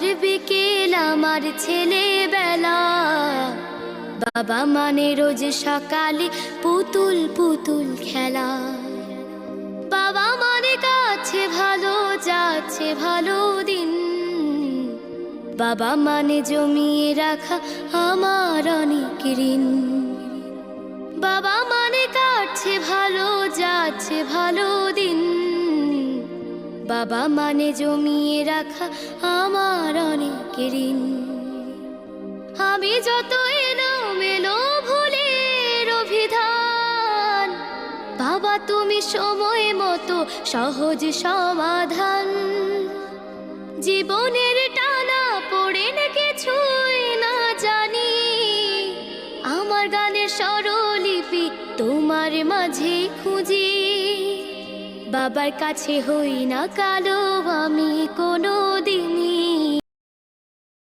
আমার বিকেল আমার ছেলেবেলা, বাবা মানে রোজ সকালে পুতুল পুতুল খেলা। বাবা মানে কাছে ভালো যাচ্ছে ভালো দিন, বাবা মানে জমিয়ে রাখা আমার অনেক ঋণ। বাবা মানে কাটছে ভালো যাচ্ছে ভালো দিন, বাবা মানে জমিয়ে রাখা আমার অনেক ঋণ। আমি যত এলোমেলো ভুলের অভিধান, বাবা তুমি সময় মতো সহজ সমাধান। জীবনের টানা পড়ে না কিছুই না জানি, আমার গানের স্বরলিপি তোমার মাঝে খুঁজি। বাবার কাছে হই না কালো আমি কোনো দিন,